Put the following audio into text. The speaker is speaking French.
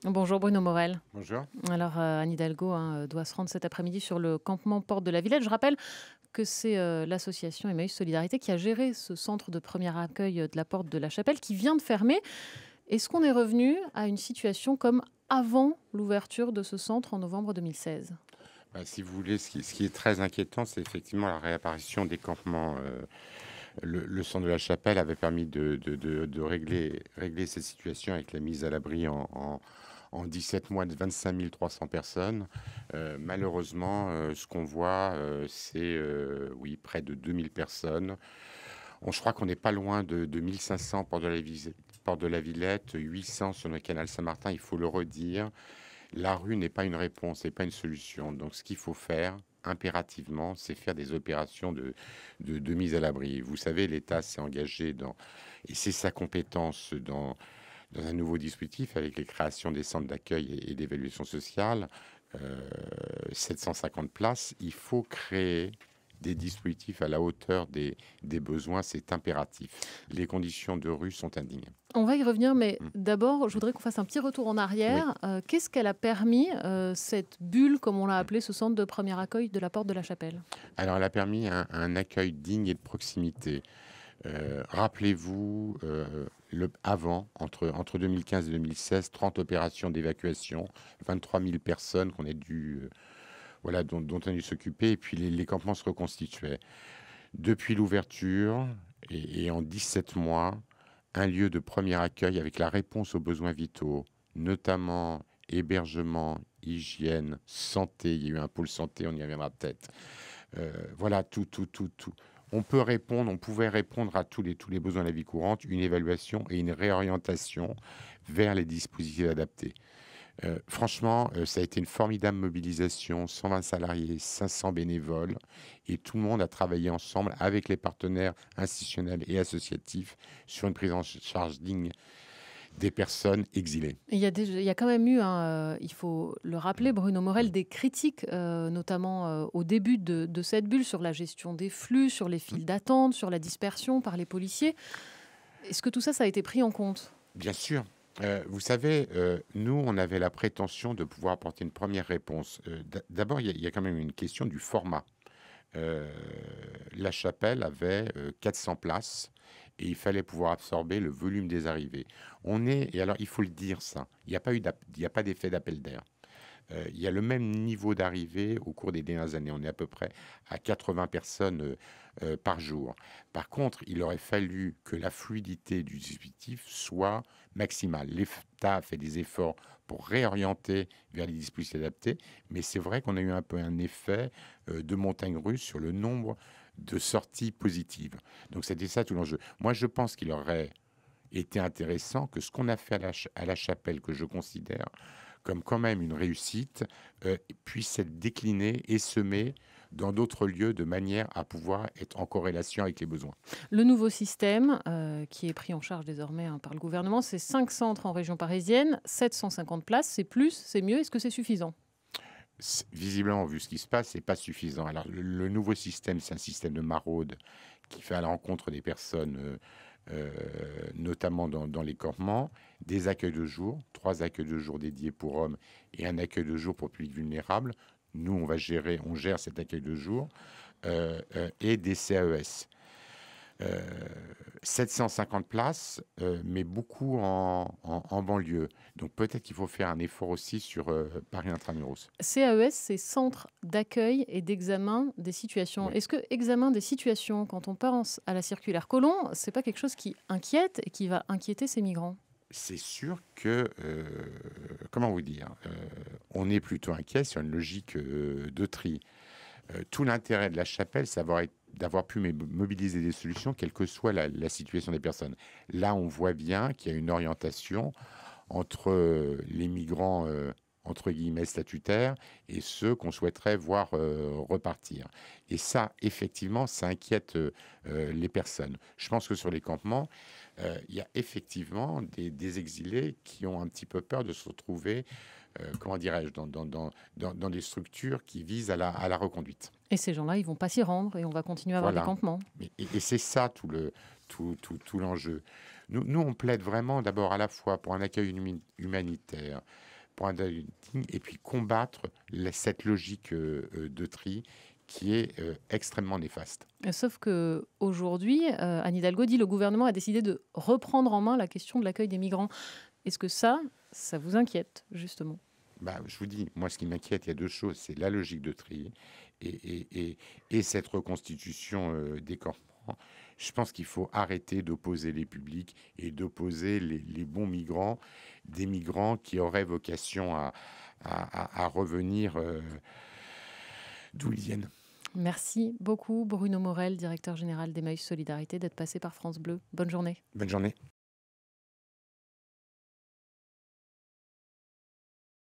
Bonjour Bruno Morel. Bonjour. Alors Anne Hidalgo doit se rendre cet après-midi sur le campement Porte de la Villette. Je rappelle que c'est l'association Emmaüs Solidarité qui a géré ce centre de premier accueil de la Porte de la Chapelle qui vient de fermer. Est-ce qu'on est revenu à une situation comme avant l'ouverture de ce centre en novembre 2016? Si vous voulez, ce qui est très inquiétant, c'est effectivement la réapparition des campements. Le centre de la Chapelle avait permis de régler cette situation avec la mise à l'abri en 17 mois de 25 300 personnes. Malheureusement, ce qu'on voit, c'est oui, près de 2000 personnes. Je crois qu'on n'est pas loin de 1500 Porte de la Villette, 800 sur le canal Saint-Martin, il faut le redire. La rue n'est pas une réponse, n'est pas une solution. Donc ce qu'il faut faire impérativement, c'est faire des opérations de mise à l'abri. Vous savez, l'État s'est engagé et c'est sa compétence dans un nouveau dispositif avec les créations des centres d'accueil et d'évaluation sociale, 750 places. Il faut créer des dispositifs à la hauteur des besoins, c'est impératif. Les conditions de rue sont indignes. On va y revenir, mais Mm. d'abord, je voudrais qu'on fasse un petit retour en Oui. arrière. Qu'est-ce qu'elle a permis, cette bulle, comme on l'a appelé, ce centre de premier accueil de la Porte de la Chapelle? Alors, elle a permis un accueil digne et de proximité. Rappelez-vous, avant, entre 2015 et 2016, 30 opérations d'évacuation, 23 000 personnes qu'on a dû, voilà, dont on a dû s'occuper, et puis les campements se reconstituaient. Depuis l'ouverture, et en 17 mois, un lieu de premier accueil avec la réponse aux besoins vitaux, notamment hébergement, hygiène, santé. Il y a eu un pôle santé, on y reviendra peut-être. Voilà, tout. On pouvait répondre à tous les besoins de la vie courante, une évaluation et une réorientation vers les dispositifs adaptés. Franchement, ça a été une formidable mobilisation, 120 salariés, 500 bénévoles, et tout le monde a travaillé ensemble avec les partenaires institutionnels et associatifs sur une prise en charge digne des personnes exilées. Il y a quand même eu, il faut le rappeler, Mm. Bruno Morel, Mm. des critiques, notamment au début de cette bulle, sur la gestion des flux, sur les Mm. files d'attente, sur la dispersion par les policiers. Est-ce que tout ça, ça a été pris en compte? Bien sûr. Vous savez, nous, on avait la prétention de pouvoir apporter une première réponse. D'abord, il y a quand même une question du format. Euh, la chapelle avait 400 places et il fallait pouvoir absorber le volume des arrivées. Et alors il faut le dire ça, il n'y a pas d'effet d'appel d'air. Il y a le même niveau d'arrivée au cours des dernières années. On est à peu près à 80 personnes par jour. Par contre, il aurait fallu que la fluidité du dispositif soit maximale. L'État a fait des efforts pour réorienter vers les dispositifs adaptés, mais c'est vrai qu'on a eu un peu un effet de montagne russe sur le nombre de sorties positives. Donc c'était ça tout l'enjeu. Moi, je pense qu'il aurait été intéressant que ce qu'on a fait à la chapelle, que je considère comme quand même une réussite, puisse être décliné et semé dans d'autres lieux de manière à pouvoir être en corrélation avec les besoins. Le nouveau système, qui est pris en charge désormais par le gouvernement, c'est 5 centres en région parisienne, 750 places, c'est plus, c'est mieux. Est-ce que c'est suffisant? Visiblement, vu ce qui se passe, c'est pas suffisant. Alors, le nouveau système, c'est un système de maraude qui fait à la rencontre des personnes, notamment dans les campements, des accueils de jour, 3 accueils de jour dédiés pour hommes et un accueil de jour pour public vulnérable. Nous, on gère cet accueil de jour et des CAES. Euh, 750 places, mais beaucoup en banlieue. Donc peut-être qu'il faut faire un effort aussi sur Paris Intramuros. CAES, c'est Centre d'accueil et d'examen des situations. Oui. Est-ce que examen des situations, quand on pense à la circulaire Collomb, c'est pas quelque chose qui inquiète et qui va inquiéter ces migrants? C'est sûr que, comment vous dire, on est plutôt inquiet sur une logique de tri. Tout l'intérêt de la chapelle, c'est d'avoir pu mobiliser des solutions, quelle que soit la situation des personnes. Là, on voit bien qu'il y a une orientation entre les migrants, entre guillemets, statutaires et ceux qu'on souhaiterait voir repartir. Et ça, effectivement, ça inquiète les personnes. Je pense que sur les campements, il y a effectivement des exilés qui ont un petit peu peur de se retrouver, comment dirais-je, dans des structures qui visent à la reconduite. Et ces gens-là, ils vont pas s'y rendre et on va continuer à avoir des Voilà. campements. Et c'est ça tout l'enjeu. Nous, on plaide vraiment d'abord à la fois pour un accueil humanitaire, pour un dialogue digne et puis combattre cette logique de tri qui est extrêmement néfaste. Sauf qu'aujourd'hui, Anne Hidalgo dit: «Le gouvernement a décidé de reprendre en main la question de l'accueil des migrants». Est-ce que ça vous inquiète justement? Bah, je vous dis, moi, ce qui m'inquiète, il y a deux choses. C'est la logique de tri et cette reconstitution des campements. Je pense qu'il faut arrêter d'opposer les publics et d'opposer les bons migrants, des migrants qui auraient vocation à revenir d'où ils viennent. Merci beaucoup Bruno Morel, directeur général d'Emmaüs Solidarité, d'être passé par France Bleu. Bonne journée. Bonne journée.